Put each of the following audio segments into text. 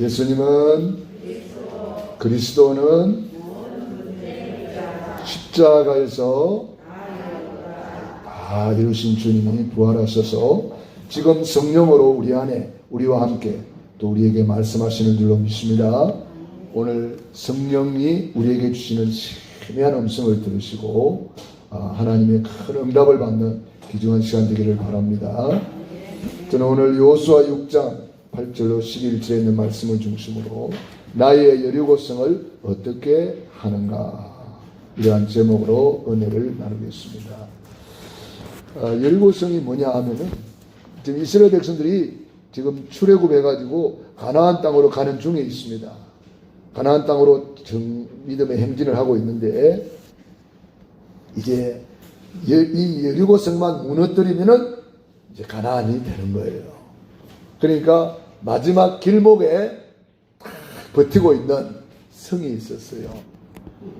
예수님은, 그리스도는 십자가에서 다 이루신 주님이 부활하셔서 지금 성령으로 우리 안에 우리와 함께 또 우리에게 말씀하시는 줄로 믿습니다. 오늘 성령이 우리에게 주시는 세미한 음성을 들으시고 하나님의 큰 응답을 받는 귀중한 시간 되기를 바랍니다. 저는 오늘 여호수아 6장 8절로 11절에 있는 말씀을 중심으로 나의 여리고성을 어떻게 하는가, 이러한 제목으로 은혜를 나누겠습니다. 여리고성이 뭐냐 하면은 지금 이스라엘 백성들이 지금 출애굽해가지고 가나안 땅으로 가는 중에 있습니다. 가나안 땅으로 믿음의 행진을 하고 있는데 이제 이 여리고성만 무너뜨리면은 이제 가나안이 되는 거예요. 그러니까 마지막 길목에 버티고 있는 성이 있었어요.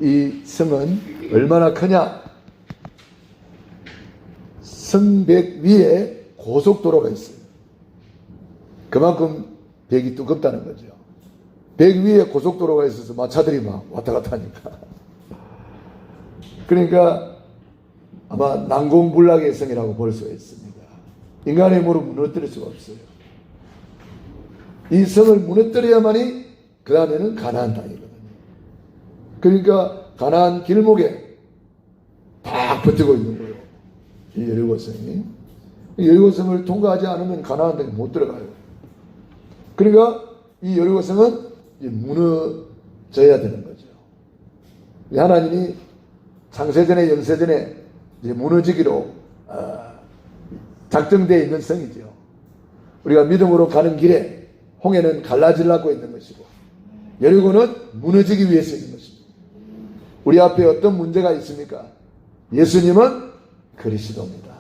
이 성은 얼마나 크냐? 성벽 위에 고속도로가 있어요. 그만큼 벽이 두껍다는 거죠. 벽 위에 고속도로가 있어서 마차들이 막 왔다 갔다 하니까. 그러니까 아마 난공불락의 성이라고 볼 수가 있습니다. 인간의 힘으로 무너뜨릴 수가 없어요. 이 성을 무너뜨려야만이 그 다음에는 가나안 땅이거든요. 그러니까 가나안 길목에 딱 버티고 있는 거예요. 이 여리고성이. 여리고성을 통과하지 않으면 가나안 땅에 못 들어가요. 그러니까 이 여리고성은 무너져야 되는 거죠. 하나님이 창세전에 영세전에 이제 무너지기로 작정되어 있는 성이죠. 우리가 믿음으로 가는 길에 홍해는 갈라지려고 있는 것이고 여리고는 무너지기 위해서 있는 것입니다. 우리 앞에 어떤 문제가 있습니까? 예수님은 그리스도입니다.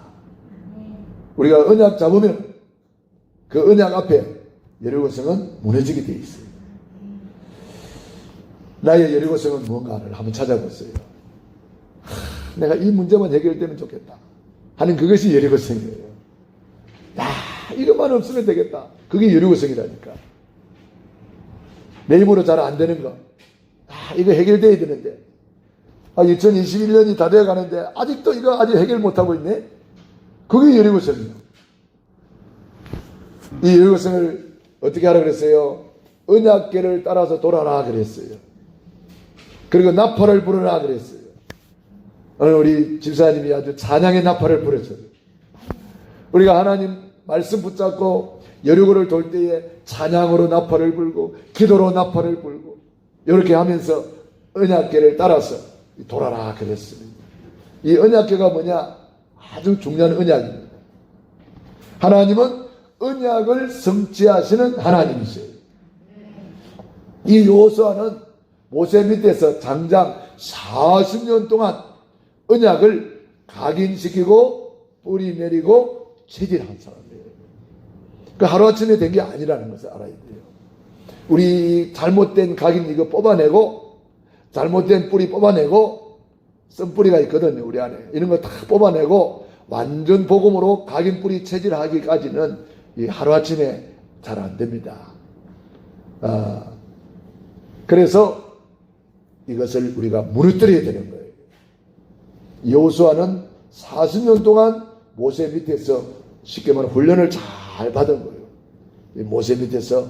우리가 언약 잡으면 그 언약 앞에 여리고성은 무너지게 되어 있어요. 나의 여리고성은 무언가를 한번 찾아봤어요. 내가 이 문제만 해결되면 좋겠다 하는 그것이 여리고성이에요. 이것만 없으면 되겠다. 그게 여리고성이라니까. 내 힘으로 잘 안 되는 거. 이거 해결돼야 되는데. 2021년이 다 되어 가는데 아직도 이거 아직 해결 못하고 있네. 그게 여리고성이에요. 이 여리고성을 어떻게 하라 그랬어요? 언약궤를 따라서 돌아라 그랬어요. 그리고 나팔을 부르라 그랬어요. 오늘 우리 집사님이 아주 찬양의 나팔을 불었어요. 우리가 하나님 말씀 붙잡고 여리고를 돌 때에 찬양으로 나팔을 불고 기도로 나팔을 불고 이렇게 하면서 언약궤를 따라서 돌아라 그랬습니다. 이 언약궤가 뭐냐? 아주 중요한 언약입니다. 하나님은 언약을 성취하시는 하나님이세요. 이 여호수아는 모세 밑에서 장장 40년 동안 언약을 각인시키고 뿌리 내리고 체질한 사람이에요. 그 하루아침에 된 게 아니라는 것을 알아야 돼요. 우리 잘못된 각인 이거 뽑아내고 잘못된 뿌리 뽑아내고 썬뿌리가 있거든요. 우리 안에 이런 거 다 뽑아내고 완전 복음으로 각인 뿌리 체질하기까지는 이 하루아침에 잘 안 됩니다. 그래서 이것을 우리가 무너뜨려야 되는 거예요. 여호수아는 40년 동안 모세 밑에서 쉽게 말하면 훈련을 잘 받은 거예요. 모세 밑에서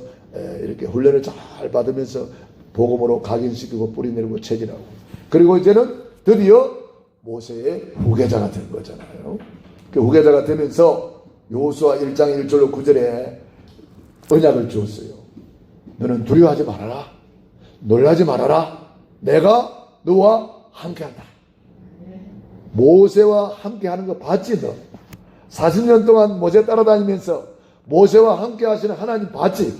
이렇게 훈련을 잘 받으면서 복음으로 각인시키고 뿌리내리고 체질하고, 그리고 이제는 드디어 모세의 후계자가 된 거잖아요. 그 후계자가 되면서 여호수아 1장 1절로 9절에 언약을 주었어요. 너는 두려워하지 말아라. 놀라지 말아라. 내가 너와 함께한다. 모세와 함께하는 거 봤지 너? 40년 동안 모세 따라다니면서 모세와 함께 하시는 하나님 봤지?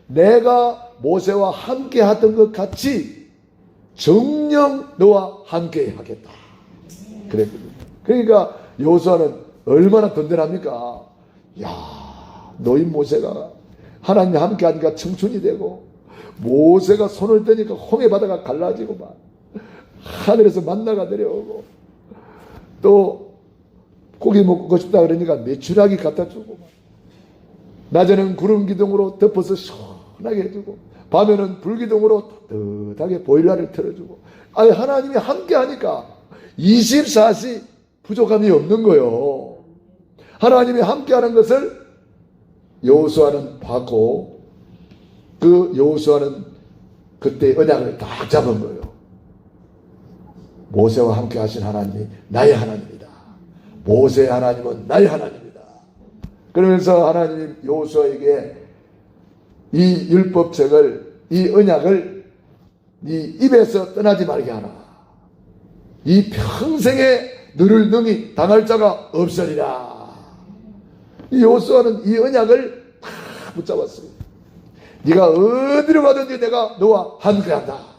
내가 모세와 함께 하던 것 같이 정녕 너와 함께 하겠다. 그랬거든요. 그러니까 여호수아는 얼마나 든든합니까? 야, 너희 모세가 하나님과 함께 하니까 청춘이 되고, 모세가 손을 떼니까 홍해 바다가 갈라지고, 막 하늘에서 만나가 내려오고, 또 고기 먹고 싶다 그러니까 메추라기 갖다 주고, 낮에는 구름 기둥으로 덮어서 환하게 해주고, 밤에는 불기둥으로 따뜻하게 보일러를 틀어주고, 아니 하나님이 함께 하니까 24시 부족함이 없는 거요. 하나님이 함께 하는 것을 여호수아는 봤고, 그 여호수아는 그때 언약을 딱 잡은 거예요. 모세와 함께 하신 하나님이 나의 하나님이다. 모세의 하나님은 나의 하나님이다. 그러면서 하나님이 여호수아에게 이 율법책을, 이 언약을 네 입에서 떠나지 말게 하라. 이 평생에 너를 능히 당할 자가 없으리라. 이 여호수아는 이 언약을 다 붙잡았어요. 네가 어디로 가든지 내가 너와 함께한다.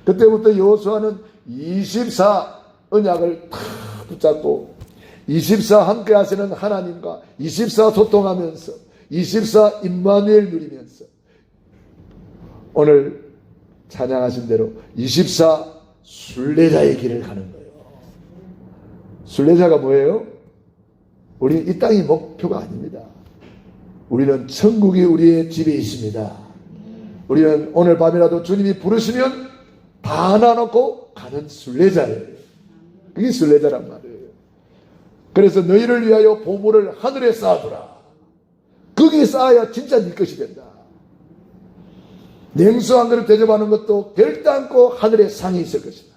그때부터 여호수아는 24 언약을 다 붙잡고 24 함께 하시는 하나님과 24 소통하면서 24 임마누엘 누리면서 오늘 찬양하신 대로 24 순례자의 길을 가는 거예요. 순례자가 뭐예요? 우리 이 땅이 목표가 아닙니다. 우리는 천국이 우리의 집에 있습니다. 우리는 오늘 밤이라도 주님이 부르시면 다 나놓고 가는 순례자예요. 그게 순례자란 말이에요. 그래서 너희를 위하여 보물을 하늘에 쌓아두라. 거기에 쌓아야 진짜 네 것이 된다. 냉수 한 그릇 대접하는 것도 결단코 하늘에 상이 있을 것이다.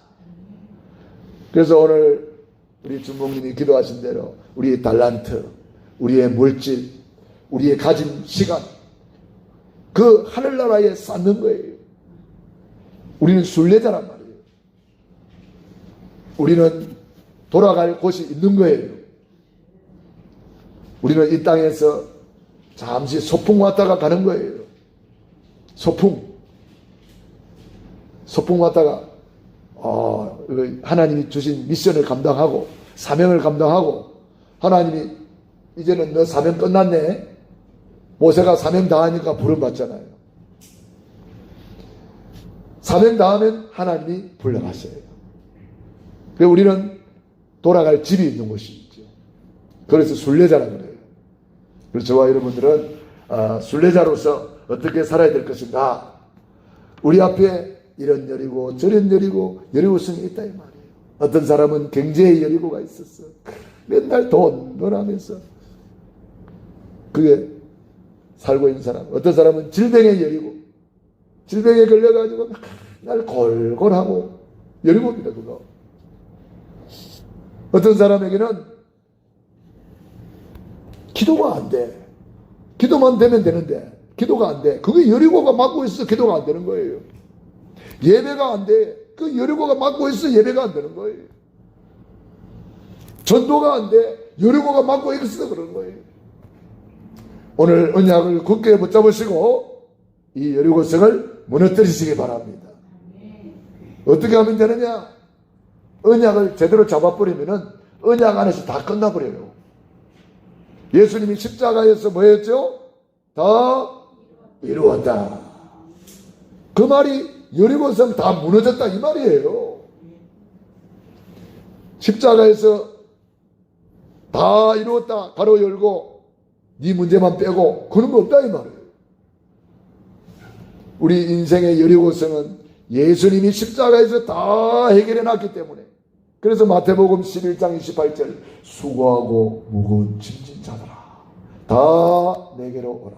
그래서 오늘 우리 주목님이 기도하신 대로 우리의 달란트, 우리의 물질, 우리의 가진 시간, 그 하늘나라에 쌓는 거예요. 우리는 순례자란 말이에요. 우리는 돌아갈 곳이 있는 거예요. 우리는 이 땅에서 잠시 소풍 왔다가 가는 거예요. 소풍 왔다가 하나님이 주신 미션을 감당하고 사명을 감당하고, 하나님이 이제는 너 사명 끝났네. 모세가 사명 다하니까 부름 받잖아요. 사명 다하면 하나님이 불러가셔요. 그래서 우리는 돌아갈 집이 있는 곳이 있죠. 그래서 순례자라고 그래요. 그래서 저와 여러분들은 순례자로서 어떻게 살아야 될 것인가. 우리 앞에 이런 여리고 저런 여리고성이 있다 이 말이에요. 어떤 사람은 경제의 여리고가 있었어. 맨날 돈 하면서 그게 살고 있는 사람. 어떤 사람은 질병의 여리고, 질병에 걸려가지고 맨날 골골하고 여리고입니다 그거. 어떤 사람에게는 기도가 안 돼. 기도만 되면 되는데 기도가 안 돼. 그게 여리고가 막고 있어. 기도가 안 되는 거예요. 예배가 안 돼. 그 여리고가 막고 있어. 예배가 안 되는 거예요. 전도가 안 돼. 여리고가 막고 있어. 그런 거예요. 오늘 언약을 굳게 붙잡으시고 이 여리고성을 무너뜨리시기 바랍니다. 어떻게 하면 되느냐? 언약을 제대로 잡아버리면은 언약 안에서 다 끝나버려요. 예수님이 십자가에서 뭐 했죠? 다 이루었다. 그 말이 여리고성 다 무너졌다 이 말이에요. 십자가에서 다 이루었다 가로 열고 네 문제만 빼고 그런 거 없다 이 말이에요. 우리 인생의 여리고성은 예수님이 십자가에서 다 해결해 놨기 때문에, 그래서 마태복음 11장 28절 수고하고 무거운 짐진 자들아 다 내게로 오라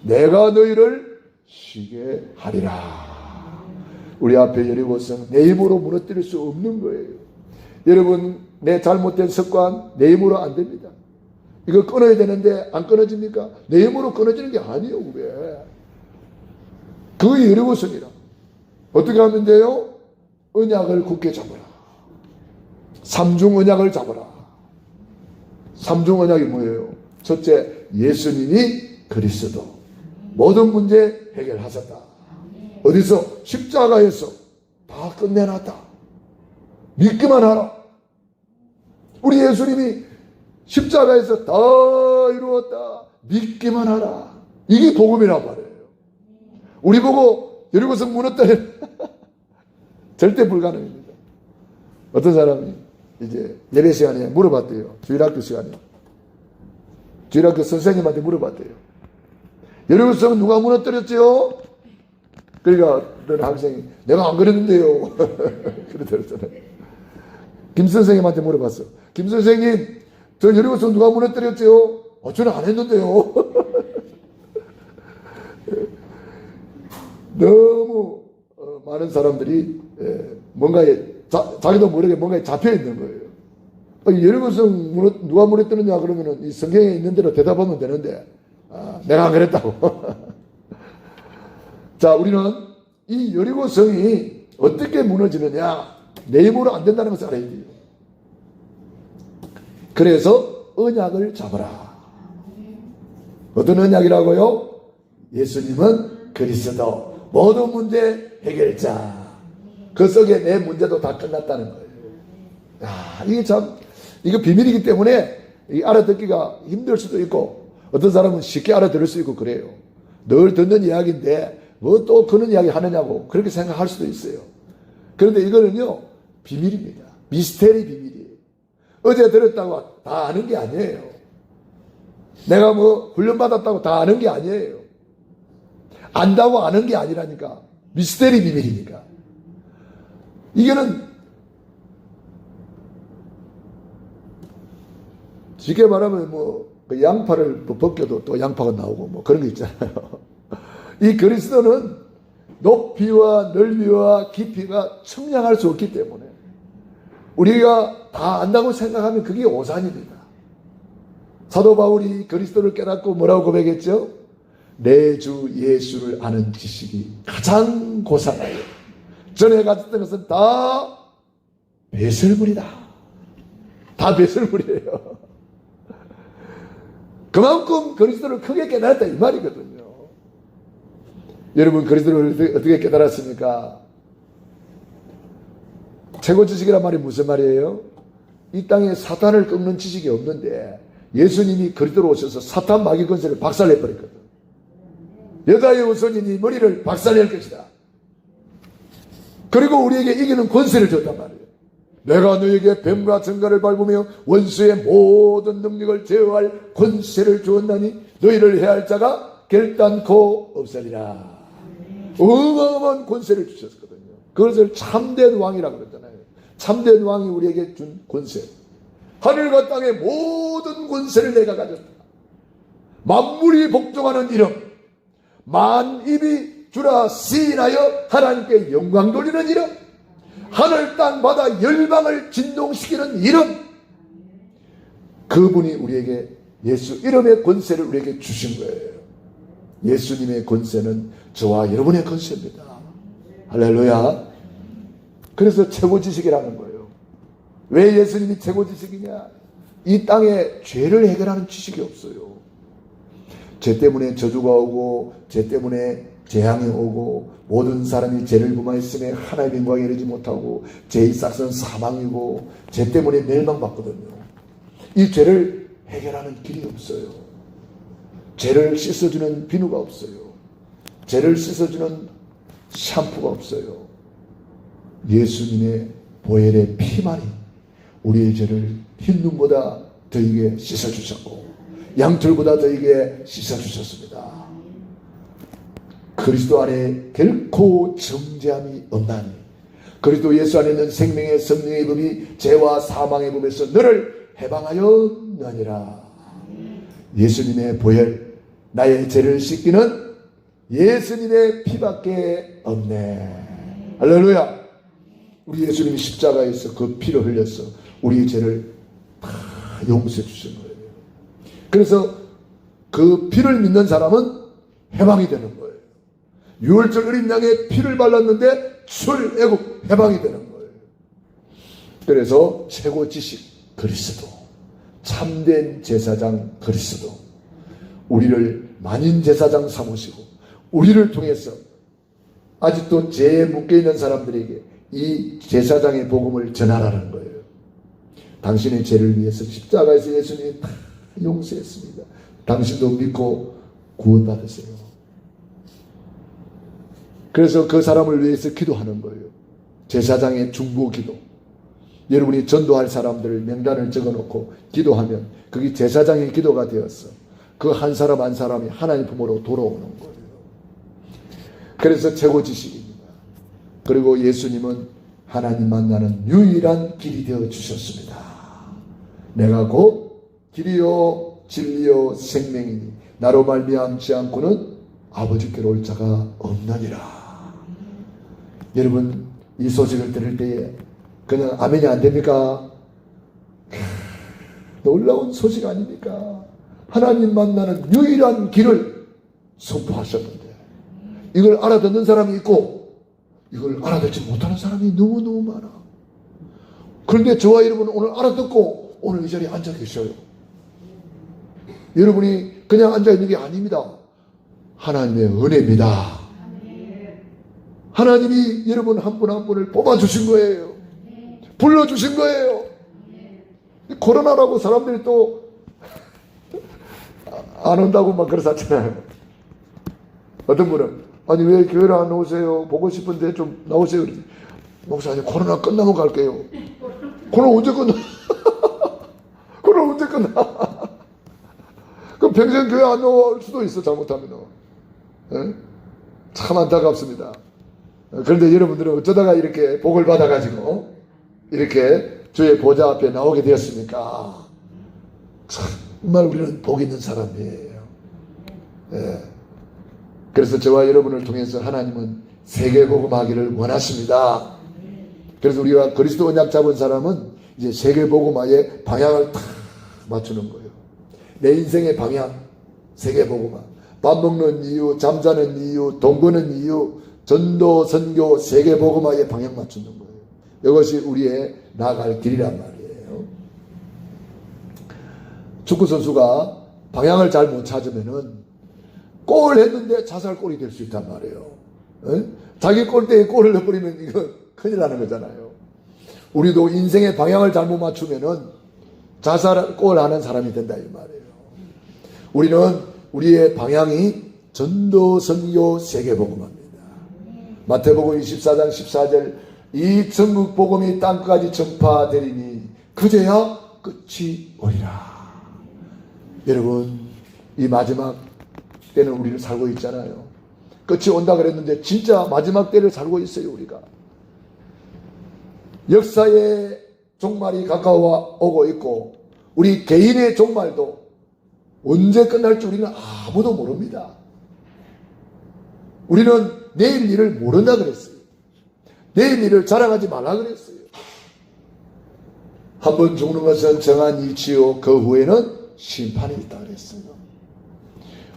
내가 너희를 쉬게 하리라. 우리 앞에 여리고성 내 힘으로 무너뜨릴 수 없는 거예요. 여러분, 내 잘못된 습관 내 힘으로 안 됩니다. 이거 끊어야 되는데 안 끊어집니까? 내 힘으로 끊어지는 게 아니에요. 왜? 그게 여리고성이라. 어떻게 하면 돼요? 언약을 굳게 잡아라. 삼중 언약을 잡아라. 삼중 언약이 뭐예요? 첫째, 예수님이 그리스도 모든 문제 해결하셨다. 어디서? 십자가에서 다 끝내놨다. 믿기만 하라. 우리 예수님이 십자가에서 다 이루었다. 믿기만 하라. 이게 복음이란 말이에요. 우리 보고 여리고성 무너뜨려 절대 불가능입니다. 어떤 사람이 이제 예배 시간에 물어봤대요. 주일학교 시간에. 주일학교 선생님한테 물어봤대요. 여리고성 누가 무너뜨렸죠? 그러니까 어떤 학생이 내가 안 그랬는데요. 그러더랬잖아요. 김 선생님한테 물어봤어. 김 선생님, 저 여리고성 누가 무너뜨렸죠? 저는 안 했는데요. 너무 많은 사람들이 뭔가에 자기도 모르게 뭔가에 잡혀 있는 거예요. 여리고성 누가 무너뜨렸냐 그러면은 이 성경에 있는 대로 대답하면 되는데 내가 안 그랬다고. 자, 우리는 이 여리고성이 어떻게 무너지느냐, 내 힘으로 안 된다는 것을 알아야 돼요. 그래서 언약을 잡아라. 어떤 언약이라고요? 예수님은 그리스도, 모든 문제 해결자. 그 속에 내 문제도 다 끝났다는 거예요. 이게 참, 이거 비밀이기 때문에 알아듣기가 힘들 수도 있고, 어떤 사람은 쉽게 알아들을 수 있고 그래요. 늘 듣는 이야기인데 뭐 또 그런 이야기 하느냐고 그렇게 생각할 수도 있어요. 그런데 이거는요, 비밀입니다. 미스테리 비밀이에요. 어제 들었다고 다 아는 게 아니에요. 내가 뭐 훈련받았다고 다 아는 게 아니에요. 안다고 아는 게 아니라니까. 미스테리 비밀이니까. 이거는 쉽게 말하면 뭐 그 양파를 벗겨도 또 양파가 나오고 뭐 그런 거 있잖아요. 이 그리스도는 높이와 넓이와 깊이가 측량할 수 없기 때문에 우리가 다 안다고 생각하면 그게 오산입니다. 사도 바울이 그리스도를 깨닫고 뭐라고 고백했죠? 내 주 예수를 아는 지식이 가장 고상하여 전에 가졌던 것은 다 배설물이다. 다 배설물이에요. 그만큼 그리스도를 크게 깨달았다 이 말이거든요. 여러분, 그리스도를 어떻게 깨달았습니까? 최고 지식이란 말이 무슨 말이에요? 이 땅에 사탄을 꺾는 지식이 없는데 예수님이 그리스도로 오셔서 사탄 마귀 권세를 박살내버렸거든. 여자의 우선이니 머리를 박살낼 것이다. 그리고 우리에게 이기는 권세를 줬단 말이에요. 내가 너에게 뱀과 정갈을 밟으며 원수의 모든 능력을 제어할 권세를 주었나니 너희를 해할 자가 결단코 없으리라. 어마어마한 권세를 주셨거든요. 그것을 참된 왕이라고 그랬잖아요. 참된 왕이 우리에게 준 권세. 하늘과 땅의 모든 권세를 내가 가졌다. 만물이 복종하는 이름, 만입이 주라 시인하여 하나님께 영광 돌리는 이름, 하늘 땅 바다 열방을 진동시키는 이름, 그분이 우리에게 예수 이름의 권세를 우리에게 주신 거예요. 예수님의 권세는 저와 여러분의 권세입니다. 할렐루야. 그래서 최고 지식이라는 거예요. 왜 예수님이 최고 지식이냐? 이 땅에 죄를 해결하는 지식이 없어요. 죄 때문에 저주가 오고 죄 때문에 재앙이 오고 모든 사람이 죄를 범하였으며 하나님의 영광에 이르지 못하고 죄의 싹은 사망이고 죄 때문에 멸망받거든요. 이 죄를 해결하는 길이 없어요. 죄를 씻어주는 비누가 없어요. 죄를 씻어주는 샴푸가 없어요. 예수님의 보혈의 피만이 우리의 죄를 흰 눈보다 더이게 씻어주셨고 양털보다 더이게 씻어주셨습니다. 그리스도 안에 결코 정죄함이 없나니 그리스도 예수 안에 있는 생명의 성령의 법이 죄와 사망의 법에서 너를 해방하였느니라. 예수님의 보혈, 나의 죄를 씻기는 예수님의 피밖에 없네. 할렐루야. 우리 예수님이 십자가에서 그 피를 흘려서 우리의 죄를 다 용서해 주신 거예요. 그래서 그 피를 믿는 사람은 해방이 되는 거예요. 유월절 어린 양의 피를 발랐는데 출애굽 해방이 되는 거예요. 그래서 최고 지식 그리스도, 참된 제사장 그리스도, 우리를 만인 제사장 삼으시고 우리를 통해서 아직도 죄에 묶여있는 사람들에게 이 제사장의 복음을 전하라는 거예요. 당신의 죄를 위해서 십자가에서 예수님이 다 용서했습니다. 당신도 믿고 구원받으세요. 그래서 그 사람을 위해서 기도하는 거예요. 제사장의 중보 기도. 여러분이 전도할 사람들 명단을 적어놓고 기도하면 그게 제사장의 기도가 되었어. 그 한 사람 한 사람이 하나님 품으로 돌아오는 거예요. 그래서 최고 지식입니다. 그리고 예수님은 하나님 만나는 유일한 길이 되어 주셨습니다. 내가 곧 길이요 진리요 생명이니 나로 말미암지 않고는 아버지께로 올 자가 없느니라. 여러분, 이 소식을 들을 때에 그냥 아멘이 안 됩니까? 놀라운 소식 아닙니까? 하나님 만나는 유일한 길을 선포하셨는데 이걸 알아듣는 사람이 있고 이걸 알아듣지 못하는 사람이 너무너무 많아. 그런데 저와 여러분은 오늘 알아듣고 오늘 이 자리에 앉아 계셔요. 여러분이 그냥 앉아 있는 게 아닙니다. 하나님의 은혜입니다. 하나님이 여러분 한 분 한 분을 뽑아주신 거예요. 불러주신 거예요. 코로나라고 사람들이 또 안 온다고 막 그러셨잖아요. 어떤 분은 아니 왜 교회를 안 오세요? 보고 싶은데 좀 나오세요. 목사님 코로나 끝나면 갈게요. 코로나 언제 끝나? 코로나 언제 끝나? 그럼 평생 교회 안 나올 수도 있어 잘못하면. 네? 참 안타깝습니다. 그런데 여러분들은 어쩌다가 이렇게 복을 받아가지고 이렇게 주의 보좌 앞에 나오게 되었습니까? 정말 우리는 복 있는 사람이에요. 네. 그래서 저와 여러분을 통해서 하나님은 세계복음하기를 원하십니다. 그래서 우리가 그리스도 언약 잡은 사람은 이제 세계복음화의 방향을 탁 맞추는 거예요. 내 인생의 방향, 세계복음화. 밥 먹는 이유, 잠자는 이유, 돈 버는 이유, 전도, 선교, 세계복음화의 방향 맞추는 거예요. 이것이 우리의 나아갈 길이란 말이에요. 축구선수가 방향을 잘 못 찾으면은 골 했는데 자살골이 될 수 있단 말이에요. 에? 자기 골대에 골을 넣어버리면 이거 큰일 나는 거잖아요. 우리도 인생의 방향을 잘못 맞추면은 자살골 하는 사람이 된다 이 말이에요. 우리는 우리의 방향이 전도, 선교, 세계복음화입니다. 마태복음 24장 14절 이 전국 복음이 땅까지 전파되리니 그제야 끝이 오리라. 여러분, 이 마지막 때는 우리를 살고 있잖아요. 끝이 온다 그랬는데 진짜 마지막 때를 살고 있어요. 우리가 역사의 종말이 가까워 오고 있고 우리 개인의 종말도 언제 끝날지 우리는 아무도 모릅니다. 우리는 내일 일을 모른다 그랬어요. 내일 일을 자랑하지 말라 그랬어요. 한번 죽는 것은 정한 이치요 그 후에는 심판이 있다 그랬어요.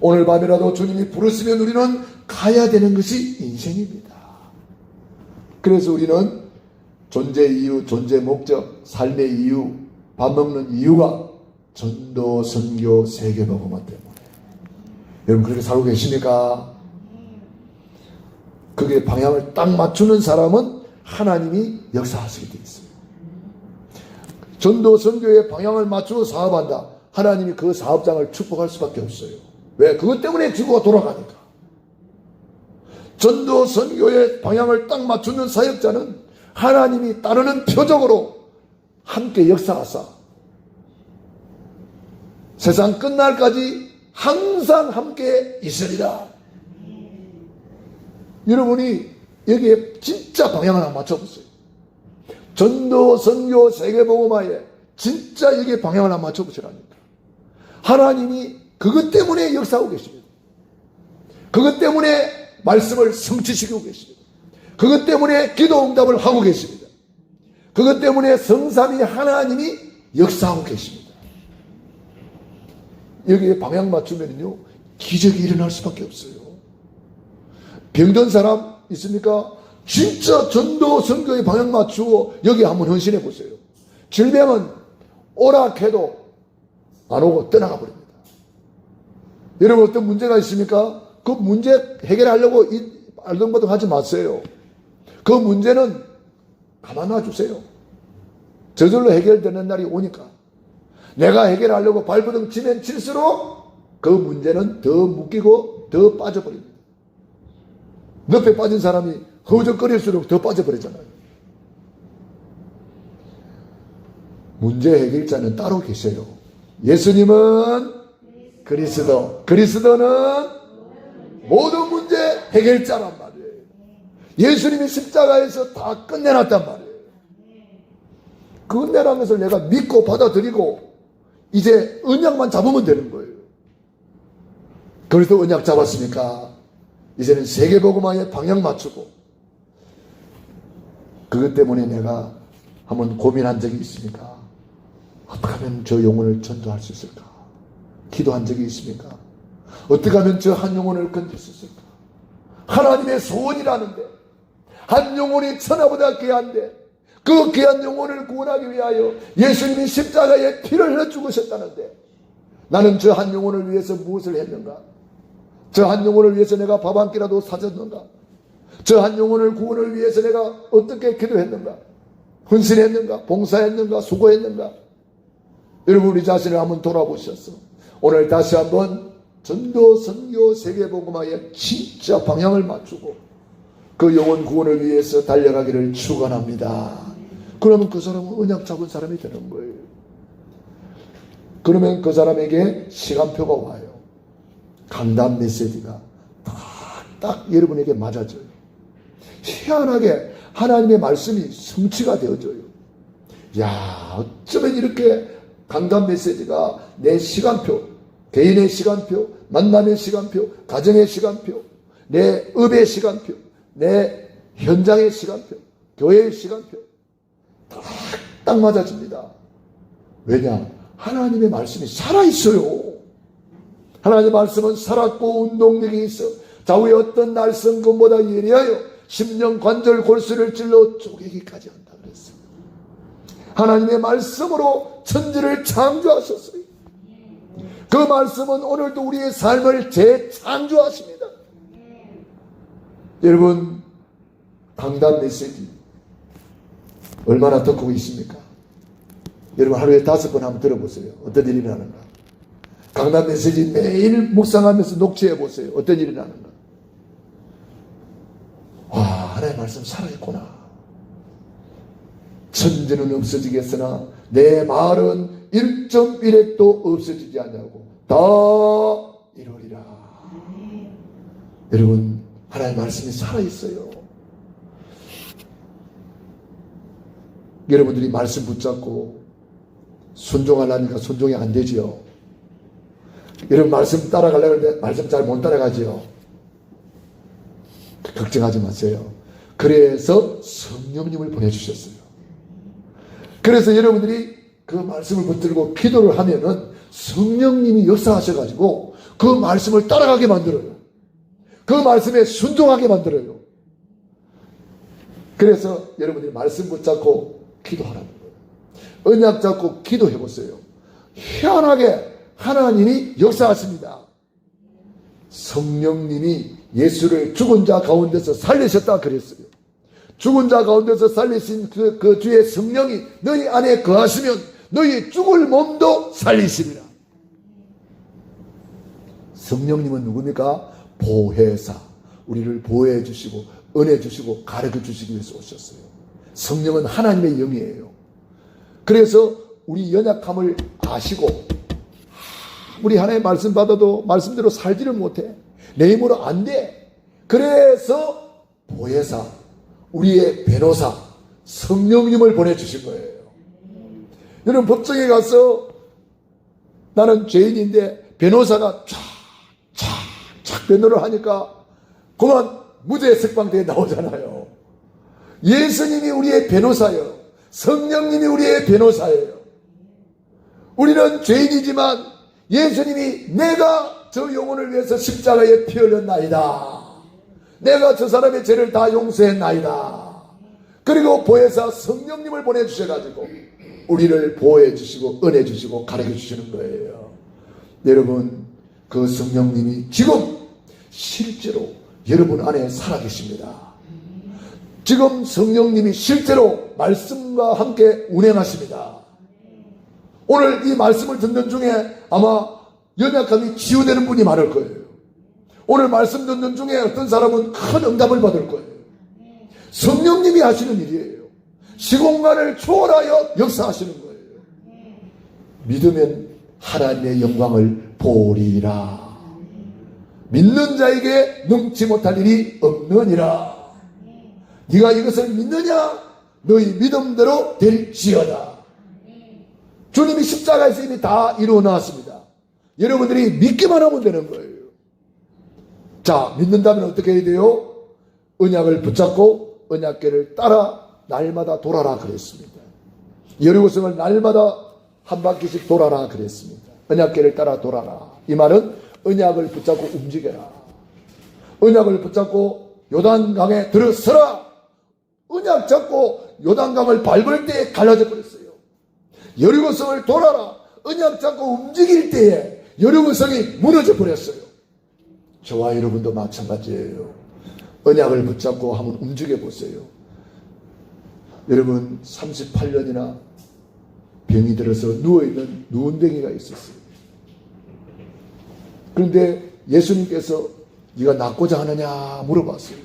오늘 밤이라도 주님이 부르시면 우리는 가야 되는 것이 인생입니다. 그래서 우리는 존재 이유, 존재 목적, 삶의 이유, 밥 먹는 이유가 전도, 선교, 세계복음화 때문에. 여러분 그렇게 살고 계십니까? 그게 방향을 딱 맞추는 사람은 하나님이 역사하시게 되어 있어요. 전도, 선교의 방향을 맞추고 사업한다. 하나님이 그 사업장을 축복할 수밖에 없어요. 왜? 그것 때문에 지구가 돌아가니까. 전도, 선교의 방향을 딱 맞추는 사역자는 하나님이 따르는 표적으로 함께 역사하사 세상 끝날까지 항상 함께 있으리라. 여러분이 여기에 진짜 방향을 한번 맞춰보세요. 전도, 선교, 세계복음화에 진짜 여기에 방향을 한번 맞춰보시라니까. 하나님이 그것 때문에 역사하고 계십니다. 그것 때문에 말씀을 성취시키고 계십니다. 그것 때문에 기도 응답을 하고 계십니다. 그것 때문에 성삼위 하나님이 역사하고 계십니다. 여기에 방향 맞추면요 기적이 일어날 수밖에 없어요. 병든 사람 있습니까? 진짜 전도 선교의 방향 맞추고 여기 한번 헌신해 보세요. 질병은 오락해도 안 오고 떠나가 버립니다. 여러분 어떤 문제가 있습니까? 그 문제 해결하려고 알동바동 하지 마세요. 그 문제는 가만 놔주세요. 저절로 해결되는 날이 오니까. 내가 해결하려고 발버둥 치면 칠수록 그 문제는 더 묶이고 더 빠져버립니다. 늪에 빠진 사람이 허우적거릴수록 더 빠져버리잖아요. 문제 해결자는 따로 계세요. 예수님은 그리스도는 모든 문제 해결자란 말이에요. 예수님이 십자가에서 다 끝내놨단 말이에요. 끝내라는 것을 내가 믿고 받아들이고 이제 언약만 잡으면 되는 거예요. 그래서 언약 잡았으니까 이제는 세계복음화에 방향 맞추고, 그것 때문에 내가 한번 고민한 적이 있습니까? 어떻게 하면 저 영혼을 전도할 수 있을까? 기도한 적이 있습니까? 어떻게 하면 저 한 영혼을 건질 수 있을까? 하나님의 소원이라는데, 한 영혼이 천하보다 귀한데, 그 귀한 영혼을 구원하기 위하여 예수님이 십자가에 피를 흘려 죽으셨다는데, 나는 저 한 영혼을 위해서 무엇을 했는가? 저 한 영혼을 위해서 내가 밥 한 끼라도 사줬는가? 저 한 영혼을 구원을 위해서 내가 어떻게 기도했는가? 헌신했는가? 봉사했는가? 수고했는가? 여러분, 우리 자신을 한번 돌아보셨어. 오늘 다시 한번 전도, 선교, 세계복음화에 진짜 방향을 맞추고 그 영혼 구원을 위해서 달려가기를 축원합니다. 그러면 그 사람은 언약 잡은 사람이 되는 거예요. 그러면 그 사람에게 시간표가 와요. 강단 메시지가 딱 여러분에게 맞아져요. 희한하게 하나님의 말씀이 성취가 되어져요. 야, 어쩌면 이렇게 강단 메시지가 내 시간표, 개인의 시간표, 만남의 시간표, 가정의 시간표, 내 업의 시간표, 내 현장의 시간표, 교회의 시간표 딱 맞아집니다. 왜냐? 하나님의 말씀이 살아있어요. 하나님의 말씀은 살았고 운동력이 있어 좌우의 어떤 날성금보다 예리하여 심령 관절 골수를 찔러 쪼개기까지 한다 그랬어요. 하나님의 말씀으로 천지를 창조하셨어요. 그 말씀은 오늘도 우리의 삶을 재창조하십니다. 여러분, 강단 메시지 얼마나 듣고 있습니까? 여러분, 하루에 5번 한번 들어보세요. 어떤 일이 나는가? 강단 메시지 매일 묵상하면서 녹취해 보세요. 어떤 일이 나는가? 와, 하나님의 말씀 살아있구나. 천지는 없어지겠으나 내 말은 1.1핵도 없어지지 않냐고 다 이루리라. 여러분, 하나님의 말씀이 살아있어요. 여러분들이 말씀 붙잡고 순종하려니까 순종이 안 되지요. 여러분, 말씀 따라가려고 하는데 말씀 잘 못 따라가지요. 걱정하지 마세요. 그래서 성령님을 보내주셨어요. 그래서 여러분들이 그 말씀을 붙들고 기도를 하면은 성령님이 역사하셔가지고 그 말씀을 따라가게 만들어요. 그 말씀에 순종하게 만들어요. 그래서 여러분들이 말씀 붙잡고 기도하라는 거예요. 언약 잡고 기도해보세요. 희한하게 하나님이 역사하십니다. 성령님이 예수를 죽은 자 가운데서 살리셨다 그랬어요. 죽은 자 가운데서 살리신 그 주의 성령이 너희 안에 거하시면 너희 죽을 몸도 살리시리라. 성령님은 누굽니까? 보혜사. 우리를 보호해 주시고 은혜 주시고 가르쳐 주시기 위해서 오셨어요. 성령은 하나님의 영이에요. 그래서 우리 연약함을 아시고 우리 하나님의 말씀 받아도 말씀대로 살지를 못해. 내 힘으로 안 돼. 그래서 보혜사, 우리의 변호사, 성령님을 보내주신 거예요. 여러분, 법정에 가서 나는 죄인인데 변호사가 촥 변호를 하니까 그만 무죄 석방대에 나오잖아요. 예수님이 우리의 변호사예요. 성령님이 우리의 변호사예요. 우리는 죄인이지만 예수님이 내가 저 영혼을 위해서 십자가에 피 흘렸나이다. 내가 저 사람의 죄를 다 용서했나이다. 그리고 보혜사 성령님을 보내주셔가지고 우리를 보호해 주시고 은혜 주시고 가르쳐 주시는 거예요. 여러분, 그 성령님이 지금 실제로 여러분 안에 살아계십니다. 지금 성령님이 실제로 말씀과 함께 운행하십니다. 오늘 이 말씀을 듣는 중에 아마 연약함이 치유되는 분이 많을 거예요. 오늘 말씀 듣는 중에 어떤 사람은 큰 응답을 받을 거예요. 성령님이 하시는 일이에요. 시공간을 초월하여 역사하시는 거예요. 믿으면 하나님의 영광을 보리라. 믿는 자에게 능치 못할 일이 없느니라. 네가 이것을 믿느냐? 너희 믿음대로 될지어다. 주님이 십자가에서 이미 다 이루어 놨습니다. 여러분들이 믿기만 하면 되는 거예요. 자, 믿는다면 어떻게 해야 돼요? 언약을 붙잡고 언약궤를 따라 날마다 돌아라 그랬습니다. 여리고성을 날마다 한 바퀴씩 돌아라 그랬습니다. 언약궤를 따라 돌아라. 이 말은 언약을 붙잡고 움직여라. 언약을 붙잡고 요단강에 들어서라. 언약 잡고 요단강을 밟을 때에 갈라져 버렸어요. 여리고성을 돌아라. 언약 잡고 움직일 때에 여리고성이 무너져 버렸어요. 저와 여러분도 마찬가지예요. 언약을 붙잡고 한번 움직여 보세요. 여러분 38년이나 병이 들어서 누워있는 누운뱅이가 있었어요. 그런데 예수님께서 네가 낫고자 하느냐 물어봤어요.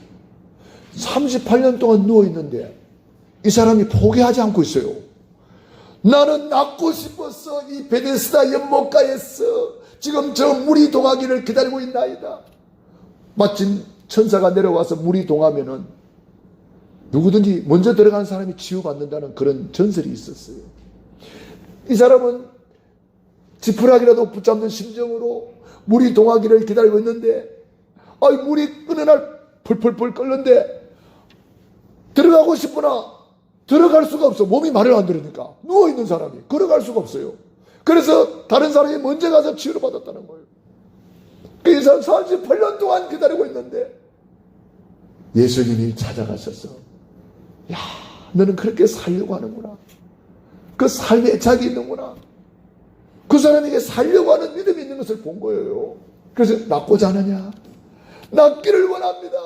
38년 동안 누워있는데 이 사람이 포기하지 않고 있어요. 나는 낫고 싶었어. 이 베데스다 연못가에서 지금 저 물이 동하기를 기다리고 있나이다. 마침 천사가 내려와서 물이 동하면은 누구든지 먼저 들어간 사람이 치유받는다는 그런 전설이 있었어요. 이 사람은 지푸라기라도 붙잡는 심정으로 물이 동하기를 기다리고 있는데 물이 어느 날 펄펄펄 끓는데 들어가고 싶으나 들어갈 수가 없어. 몸이 말을 안 들으니까. 누워있는 사람이 걸어갈 수가 없어요. 그래서 다른 사람이 먼저 가서 치유를 받았다는 거예요. 그 사람 38년 동안 기다리고 있는데 예수님이 찾아가셔서 야, 너는 그렇게 살려고 하는구나. 그 삶에 애착이 있는구나. 그 사람에게 살려고 하는 믿음이 있는 것을 본 거예요. 그래서 낫고자 하느냐? 낫기를 원합니다.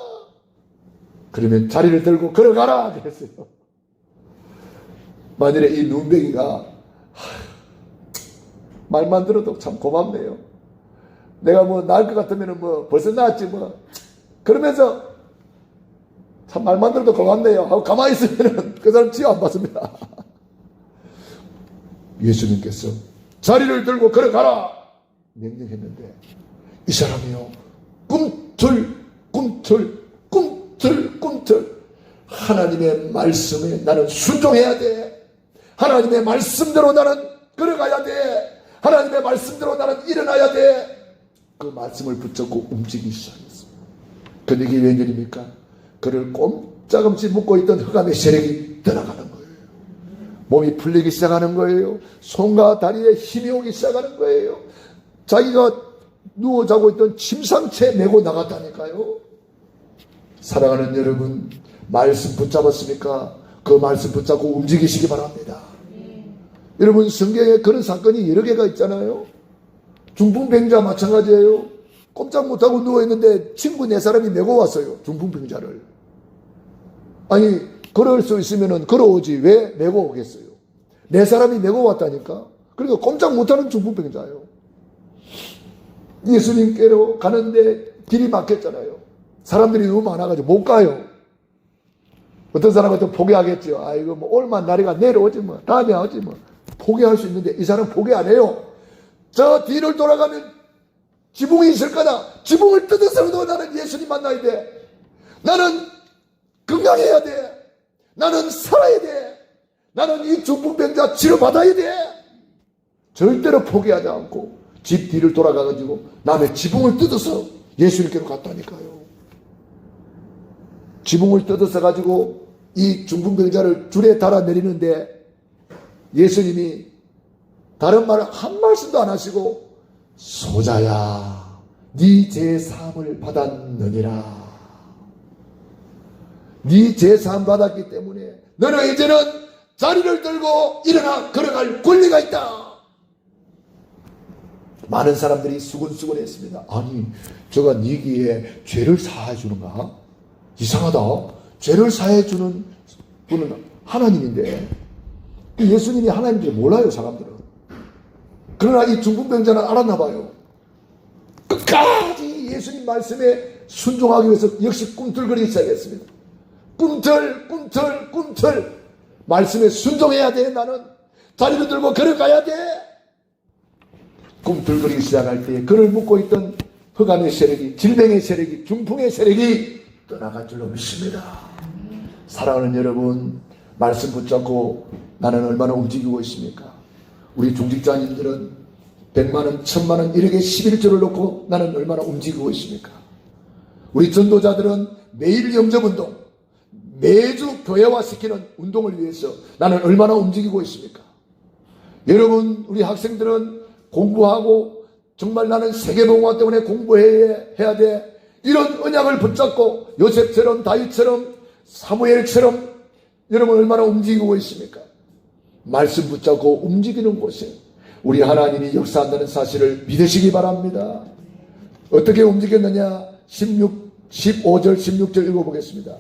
그러면 자리를 들고 걸어가라 그랬어요. 만일에 이 눈뱅이가 말만 들어도 참 고맙네요. 내가 나을 것 같으면 벌써 나았지 그러면서 참 말만 들어도 고맙네요 하고 가만히 있으면 그 사람 치유 안 받습니다. 예수님께서 자리를 들고 걸어가라 명령했는데 이 사람이요 꿈틀 하나님의 말씀에 나는 순종해야 돼. 하나님의 말씀대로 나는 걸어가야 돼. 하나님의 말씀대로 나는 일어나야 돼. 그 말씀을 붙잡고 움직이기 시작했습니다. 근데 이게 웬일입니까? 그를 꼼짝없이 묶고 있던 흑암의 세력이 떠나가는 거예요. 몸이 풀리기 시작하는 거예요. 손과 다리에 힘이 오기 시작하는 거예요. 자기가 누워 자고 있던 침상채 메고 나갔다니까요. 사랑하는 여러분, 말씀 붙잡았습니까? 그 말씀 붙잡고 움직이시기 바랍니다. 여러분, 성경에 그런 사건이 여러 개가 있잖아요. 중풍병자 마찬가지예요. 꼼짝 못하고 누워있는데 친구 네 사람이 메고 왔어요. 중풍병자를. 아니, 걸을 수 있으면 걸어오지 왜 메고 오겠어요? 네 사람이 메고 왔다니까. 그러니까 꼼짝 못하는 중풍병자예요. 예수님께로 가는데 길이 막혔잖아요. 사람들이 너무 많아가지고 못 가요. 어떤 사람은 또 포기하겠죠. 아이고 올만 날이가 내려오지 다음에 오지 포기할 수 있는데 이 사람 포기 안 해요. 저 뒤를 돌아가면 지붕이 있을 거다. 지붕을 뜯어서라도 나는 예수님 만나야 돼. 나는 건강해야 돼. 나는 살아야 돼. 나는 이 중풍병자 치료받아야 돼. 절대로 포기하지 않고 집 뒤를 돌아가가지고 남의 지붕을 뜯어서 예수님께로 갔다니까요. 지붕을 뜯어서 가지고 이 중풍병자를 줄에 달아 내리는데 예수님이 다른 말 한 말씀도 안 하시고 소자야 네 제사함을 받았느니라. 네 제사함 받았기 때문에 너는 이제는 자리를 들고 일어나 걸어갈 권리가 있다. 많은 사람들이 수근수근했습니다. 아니 저가 니기에 죄를 사해주는가? 이상하다. 죄를 사해주는 분은 하나님인데 예수님이 하나님인 줄 몰라요 사람들은. 그러나 이 중풍병자는 알았나 봐요. 끝까지 예수님 말씀에 순종하기 위해서 역시 꿈틀거리기 시작했습니다. 꿈틀 말씀에 순종해야 돼. 나는 자리를 들고 걸어가야 돼. 꿈틀거리기 시작할 때 그를 묶고 있던 흑암의 세력이, 질병의 세력이, 중풍의 세력이 떠나갈 줄로 믿습니다. 사랑하는 여러분, 말씀 붙잡고 나는 얼마나 움직이고 있습니까? 우리 중직자님들은 100만원, 1000만원, 1억에 11조를 놓고 나는 얼마나 움직이고 있습니까? 우리 전도자들은 매일 영접운동, 매주 교회화시키는 운동을 위해서 나는 얼마나 움직이고 있습니까? 여러분, 우리 학생들은 공부하고 정말 나는 세계복음화 때문에 공부해야 돼. 이런 언약을 붙잡고 요셉처럼, 다윗처럼, 사무엘처럼 여러분 얼마나 움직이고 있습니까? 말씀 붙잡고 움직이는 곳에 우리 하나님이 역사한다는 사실을 믿으시기 바랍니다. 어떻게 움직였느냐? 15절 16절 읽어보겠습니다.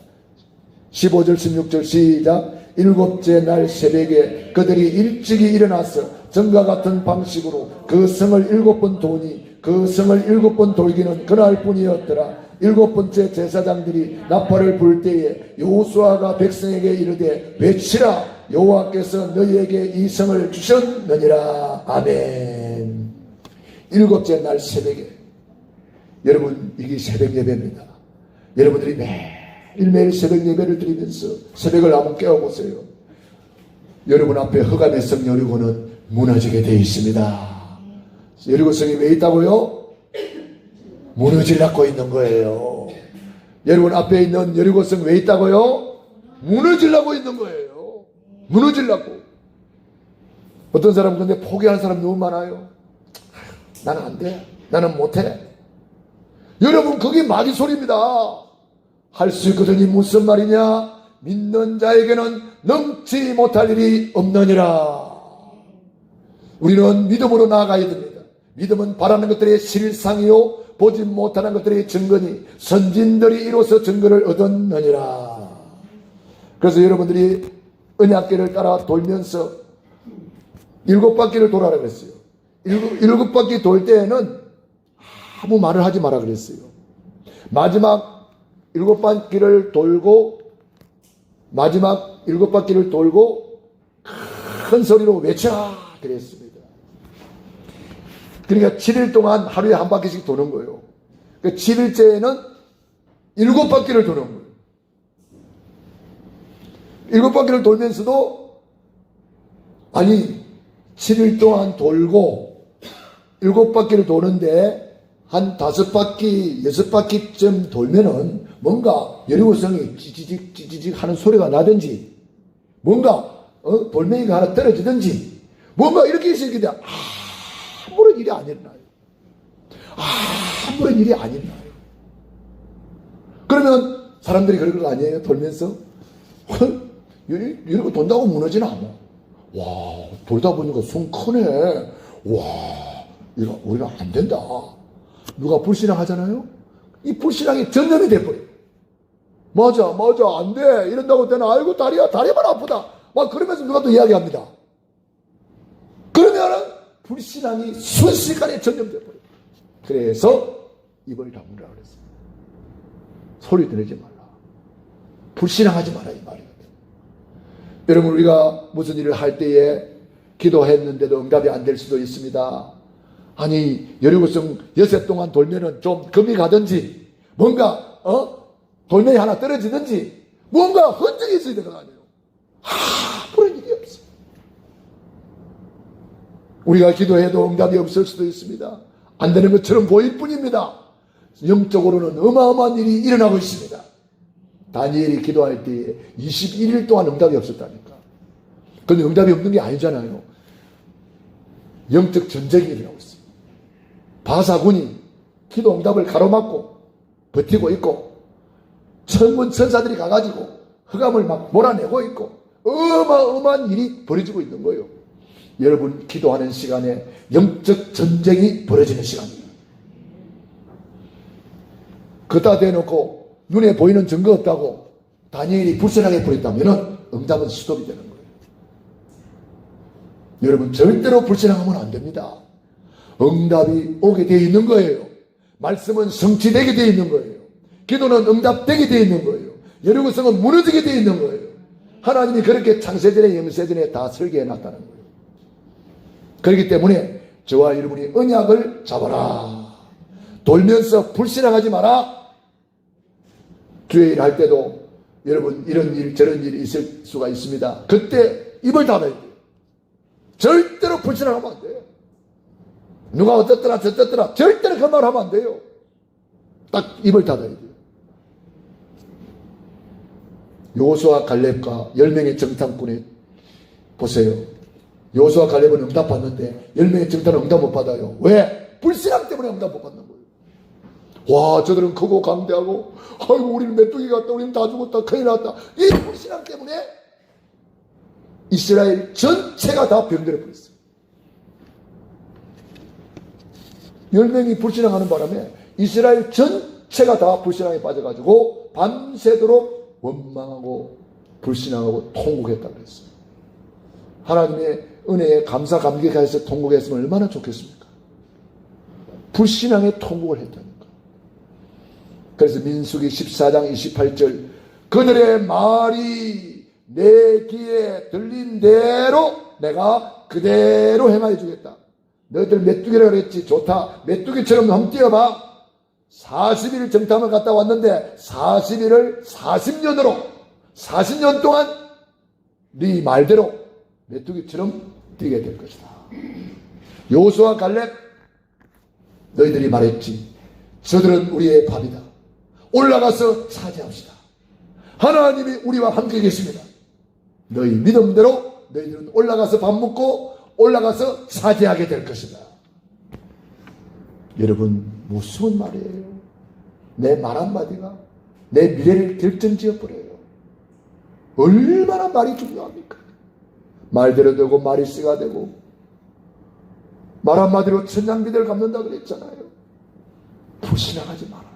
15절 16절 시작. 일곱째 날 새벽에 그들이 일찍이 일어나서 전과 같은 방식으로 그 성을 7번 도니 그 성을 7번 돌기는 그날 뿐이었더라. 7번째 제사장들이 나팔을 불 때에 여호수아가 백성에게 이르되 외치라, 여호와께서 너희에게 이 성을 주셨느니라. 아멘. 7째 날 새벽에, 여러분 이게 새벽 예배입니다. 여러분들이 매일매일 새벽 예배를 드리면서 새벽을 한번 깨워보세요. 여러분 앞에 흑암의 성 여리고는 무너지게 되어 있습니다. 여리고성이 왜 있다고요? 무너지려고 있는 거예요. 여러분 앞에 있는 여리고성 왜 있다고요? 무너지려고 있는 거예요. 무너지려고. 어떤 사람은 근데 포기하는 사람 너무 많아요. 나는 안 돼. 나는 못해. 여러분 그게 마귀 소리입니다. 할 수 있거든이 무슨 말이냐? 믿는 자에게는 넘지 못할 일이 없느니라. 우리는 믿음으로 나아가야 됩니다. 믿음은 바라는 것들의 실상이요 보지 못하는 것들의 증거니 선진들이 이로써 증거를 얻었느니라. 그래서 여러분들이 언약궤를 따라 돌면서 7바퀴를 돌아라 그랬어요. 7바퀴 돌 때에는 아무 말을 하지 마라 그랬어요. 마지막 7바퀴를 돌고 마지막 7바퀴를 돌고 큰 소리로 외쳐라 그랬습니다. 그러니까 7일 동안 하루에 한 바퀴씩 도는 거예요. 그러니까 7일째에는 7바퀴를 도는 거예요. 7바퀴를 돌면서도 아니 7일 동안 돌고 7바퀴를 도는데 한 5바퀴, 6바퀴쯤 돌면은 뭔가 여리고성이 찌지직 하는 소리가 나든지 뭔가 돌멩이가 하나 떨어지든지 뭔가 이렇게 있으니까 아무런 일이 안 일어나요. 아무런 일이 안 일어나요. 그러면 사람들이 그런 거 아니에요? 돌면서 이러고 돈다고 무너지나 않아. 와 돌다 보니까 손 크네. 와 이거 우리는 안 된다. 누가 불신앙 하잖아요? 이 불신앙이 전염이 돼버려요. 맞아 안 돼 이런다고 되나? 아이고 다리만 아프다 막 그러면서 누가 또 이야기합니다. 그러면은 불신앙이 순식간에 전염돼버려요. 그래서 입을 다물으라 그랬어요. 소리 내지 말라. 불신앙하지 마라 이 말이거든. 여러분 우리가 무슨 일을 할 때에 기도했는데도 응답이 안 될 수도 있습니다. 아니 여리고성 6해 동안 돌면은 좀 금이 가든지 뭔가 돌멩이 하나 떨어지든지 뭔가 흔적이 있어야 되는 거 아니에요. 그런 일이 없어. 우리가 기도해도 응답이 없을 수도 있습니다. 안 되는 것처럼 보일 뿐입니다. 영적으로는 어마어마한 일이 일어나고 있습니다. 다니엘이 기도할 때 21일 동안 응답이 없었다니까. 그런데 응답이 없는 게 아니잖아요. 영적 전쟁이 일어나고 있어요. 바사군이 기도 응답을 가로막고 버티고 있고 천군 천사들이 가가지고 흑암을 막 몰아내고 있고 어마어마한 일이 벌어지고 있는 거예요. 여러분 기도하는 시간에 영적 전쟁이 벌어지는 시간이에요. 그따 대놓고 눈에 보이는 증거 없다고 다니엘이 불쌍하게 버렸다면 응답은 스톱이 되는 거예요. 여러분 절대로 불신앙하면 안 됩니다. 응답이 오게 되어 있는 거예요. 말씀은 성취되게 되어 있는 거예요. 기도는 응답되게 되어 있는 거예요. 여리고성은 무너지게 되어 있는 거예요. 하나님이 그렇게 창세전에 영세전에 다 설계해 놨다는 거예요. 그렇기 때문에 저와 여러분이 언약을 잡아라. 돌면서 불신앙하지 마라. 주의 일 할 때도 여러분 이런 일 저런 일이 있을 수가 있습니다. 그때 입을 닫아야 돼요. 절대로 불신앙하면 안 돼요. 누가 어떻더라 저떻더라 절대로 그 말 하면 안 돼요. 딱 입을 닫아야 돼요. 여호수아 갈렙과 10명의 정탐꾼에 보세요. 여호수아 갈렙은 응답 받는데 10명의 정탐은 응답 못 받아요. 왜? 불신앙 때문에 응답 못 받는 거예요. 와, 저들은 크고 강대하고, 아이고 우리는 메뚜기 같다, 우리는 다 죽었다, 큰일 났다. 이 불신앙 때문에 이스라엘 전체가 다 병들어 버렸어요. 10명이 불신앙하는 바람에 이스라엘 전체가 다 불신앙에 빠져가지고 밤새도록 원망하고 불신앙하고 통곡했다고 그랬어요. 하나님의 은혜에 감사 감격해서 통곡했으면 얼마나 좋겠습니까? 불신앙에 통곡을 했다니까. 그래서 민수기 14장 28절 그들의 말이 내 귀에 들린 대로 내가 그대로 행하여 주겠다. 너희들 메뚜기라 그랬지. 좋다. 메뚜기처럼 한번 뛰어봐. 40일 정탐을 갔다 왔는데 40일을 40년 동안 네 말대로 메뚜기처럼 뛰게 될 것이다. 여호수아 갈렙 너희들이 말했지. 저들은 우리의 밥이다. 올라가서 차지합시다. 하나님이 우리와 함께 계십니다. 너희 믿음대로 너희들은 올라가서 밥 먹고 올라가서 차지하게 될 것이다. 여러분 무서운 말이에요. 내 말 한마디가 내 미래를 결정지어버려요. 얼마나 말이 중요합니까? 말대로 되고 말이 씨가 되고 말 한마디로 천냥비대를 갚는다 그랬잖아요. 불신앙하지 마라.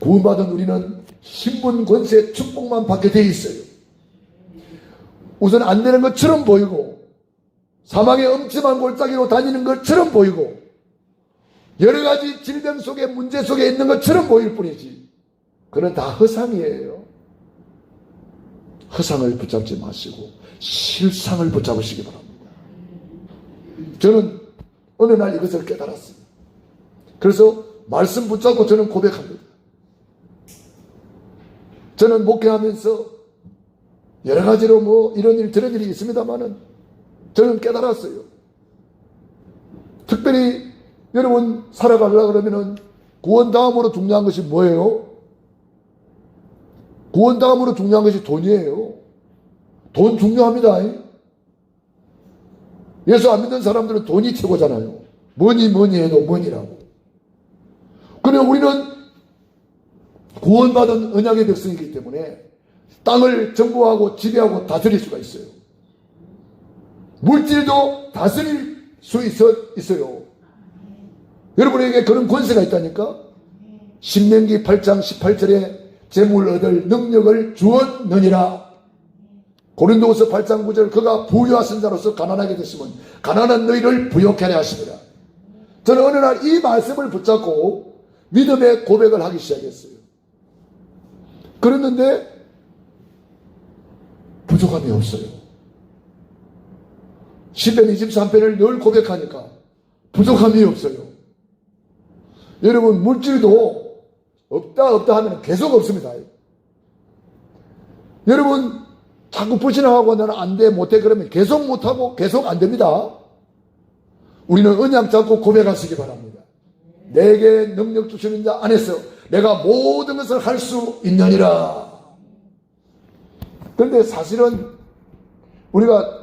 구원받은 우리는 신분 권세 축복만 받게 돼 있어요. 우선 안 되는 것처럼 보이고 사망의 엄침한 골짜기로 다니는 것처럼 보이고 여러 가지 질병 속에 문제 속에 있는 것처럼 보일 뿐이지 그건 다 허상이에요. 허상을 붙잡지 마시고 실상을 붙잡으시기 바랍니다. 저는 어느 날 이것을 깨달았어요. 그래서 말씀 붙잡고 저는 고백합니다. 저는 목회하면서 여러 가지로 뭐 이런 일 저런 일이 있습니다만은 저는 깨달았어요. 특별히 여러분 살아가려고 그러면은 구원 다음으로 중요한 것이 뭐예요? 구원 다음으로 중요한 것이 돈이에요. 돈 중요합니다. 예수 안 믿는 사람들은 돈이 최고잖아요. 뭐니 해도 뭐니라고. 그러나 우리는 구원받은 언약의 백성이기 때문에 땅을 정복하고 지배하고 다스릴 수가 있어요. 물질도 다스릴 수 있어요. 여러분에게 그런 권세가 있다니까. 신명기 8장 18절에 재물 얻을 능력을 주었느니라. 고린도후서 8장 9절 그가 부유하신 자로서 가난하게 되시면 가난한 너희를 부욕케 하려 하십니다. 저는 어느 날 이 말씀을 붙잡고 믿음의 고백을 하기 시작했어요. 그랬는데 부족함이 없어요. 시편 23편을 늘 고백하니까 부족함이 없어요. 여러분 물질도 없다 하면 계속 없습니다. 여러분 자꾸 불신하고 나는 안 돼 못해 그러면 계속 못하고 계속 안 됩니다. 우리는 언약 잡고 고백하시기 바랍니다. 내게 능력 주시는 자 안에서 내가 모든 것을 할 수 있느니라. 그런데 사실은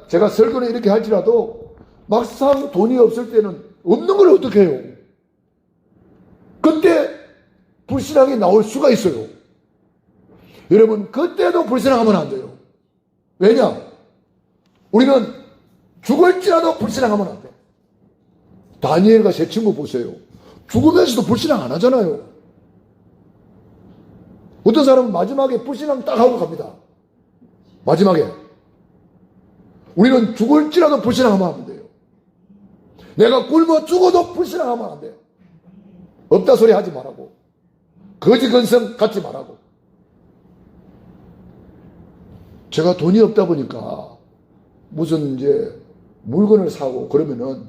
제가 설교는 이렇게 할지라도 막상 돈이 없을 때는 없는 걸 어떻게 해요? 그때 불신앙이 나올 수가 있어요. 여러분 그때도 불신앙하면 안 돼요. 왜냐? 우리는 죽을지라도 불신앙하면 안 돼. 다니엘과 세 친구 보세요. 죽으면서도 불신앙 안 하잖아요. 어떤 사람은 마지막에 불신앙 딱 하고 갑니다. 마지막에. 우리는 죽을지라도 불신앙하면 안 돼요. 내가 굶어 죽어도 불신앙하면 안 돼요. 없다 소리 하지 말라고. 거지 근성 갖지 말라고. 제가 돈이 없다 보니까 무슨 이제 물건을 사고 그러면은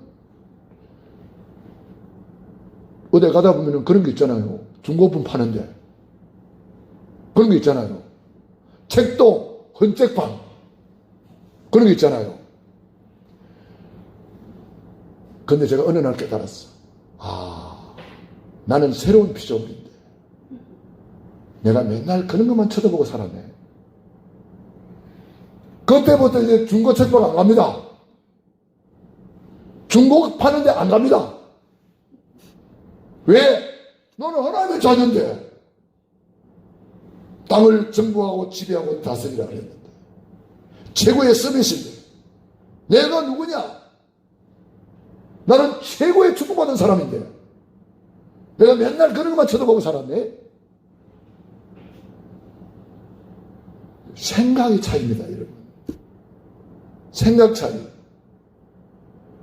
어디 가다 보면 그런 게 있잖아요. 중고품 파는데. 그런 게 있잖아요. 책도 헌책방. 그런 게 있잖아요. 근데 제가 어느 날 깨달았어. 나는 새로운 피조물인데 내가 맨날 그런 것만 쳐다보고 살았네. 그때부터 이제 중고 책방 안 갑니다. 중고 파는데 안 갑니다. 왜? 너는 하나님의 자녀인데 땅을 정부하고 지배하고 다스리라 그랬는데 최고의 서밋인데 내가 누구냐? 나는 최고의 축복받은 사람인데 내가 맨날 그런 것만 쳐다보고 살았네. 생각의 차이입니다, 여러분. 생각 차이.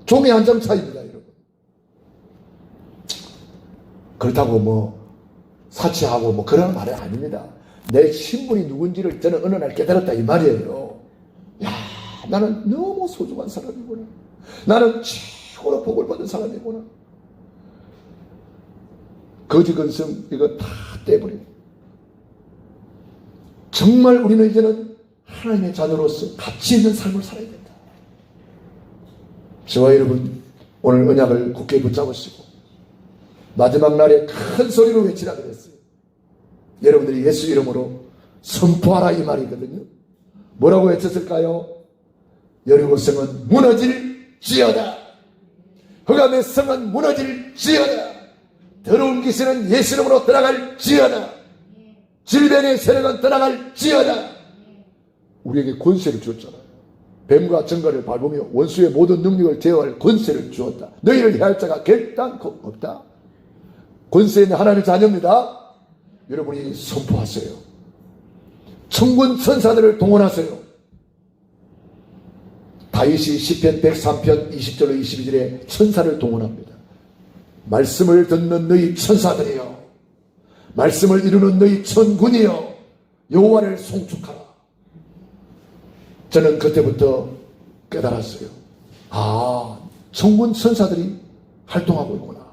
종이 한 장 차이입니다, 여러분. 그렇다고 뭐 사치하고 뭐 그런 말이 아닙니다. 내 신분이 누군지를 저는 어느 날 깨달았다 이 말이에요. 야, 나는 너무 소중한 사람이구나. 나는 최고로 복을 받은 사람이구나. 거지 근성 이거 다 떼버리고 정말 우리는 이제는 하나님의 자녀로서 가치 있는 삶을 살아야 된다. 저와 여러분 오늘 언약을 굳게 붙잡으시고 마지막 날에 큰 소리로 외치라 그랬어요. 여러분들이 예수 이름으로 선포하라 이 말이거든요. 뭐라고 외쳤을까요? 여리고 성은 무너질지어다. 흑암의 성은 무너질지어다. 더러운 귀신은 예수 이름으로 떠나갈지어다. 질병의 세력은 떠나갈지어다. 우리에게 권세를 주었잖아요. 뱀과 정갈을 밟으며 원수의 모든 능력을 제어할 권세를 주었다. 너희를 해할 자가 결단코 없다. 권세 있는 하나님의 자녀입니다. 여러분이 선포하세요. 천군 천사들을 동원하세요. 다윗이 시편 103편 20절로 22절에 천사를 동원합니다. 말씀을 듣는 너희 천사들이여, 말씀을 이루는 너희 천군이여, 여호와를 송축하라. 저는 그때부터 깨달았어요. 천군 천사들이 활동하고 있구나.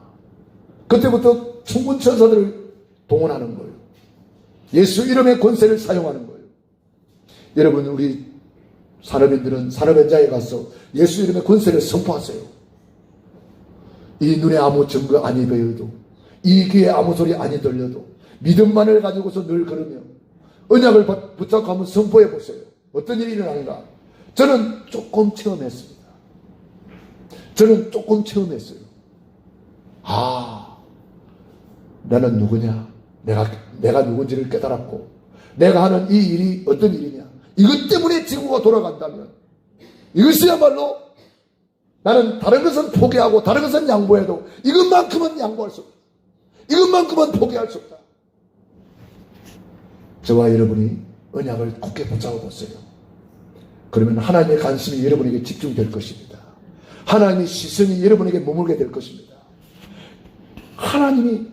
그때부터 천군 천사들을 동원하는 거예요. 예수 이름의 권세를 사용하는 거예요. 여러분, 우리 산업인들은 산업 현장에 가서 예수 이름의 권세를 선포하세요. 이 눈에 아무 증거 아니 보여도, 이 귀에 아무 소리 아니 들려도 믿음만을 가지고서 늘 걸으며 언약을 붙잡고 한번 선포해 보세요. 어떤 일이 일어나는가? 저는 조금 체험했습니다. 저는 조금 체험했어요. 나는 누구냐? 내가 누군지를 깨달았고, 내가 하는 이 일이 어떤 일이냐? 이것 때문에 지구가 돌아간다면 이것이야말로 나는 다른 것은 포기하고 다른 것은 양보해도 이것만큼은 양보할 수 없다. 이것만큼은 포기할 수 없다. 저와 여러분이 언약을 굳게 붙잡아 보세요. 그러면 하나님의 관심이 여러분에게 집중될 것입니다. 하나님의 시선이 여러분에게 머물게 될 것입니다. 하나님이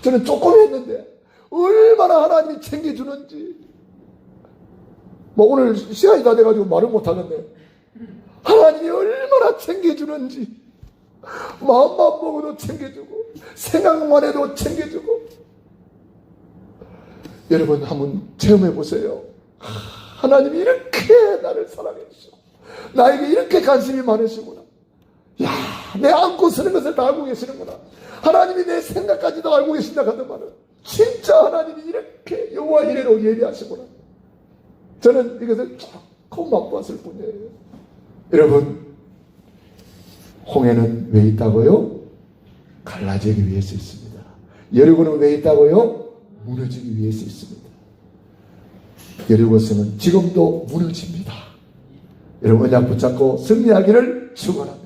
저는 조금 했는데 얼마나 하나님이 챙겨주는지, 오늘 시간이 다 돼가지고 말을 못하겠네. 하나님이 얼마나 챙겨주는지, 마음만 먹어도 챙겨주고 생각만 해도 챙겨주고. 여러분 한번 체험해 보세요. 하나님이 이렇게 나를 사랑해 주시고 나에게 이렇게 관심이 많으시구나. 내 안고 쓰는 것을 다 알고 계시는구나. 하나님이 내 생각까지도 알고 계신다 하던 말은 진짜 하나님이 이렇게 여호와 이레로 예비하시구나. 저는 이것을 조금 맛보았을 뿐이에요. 여러분, 홍해는 왜 있다고요? 갈라지기 위해서 있습니다. 여리고는 왜 있다고요? 무너지기 위해서 있습니다. 여리고성은 지금도 무너집니다. 여러분, 언약 붙잡고 승리하기를 축원합니다.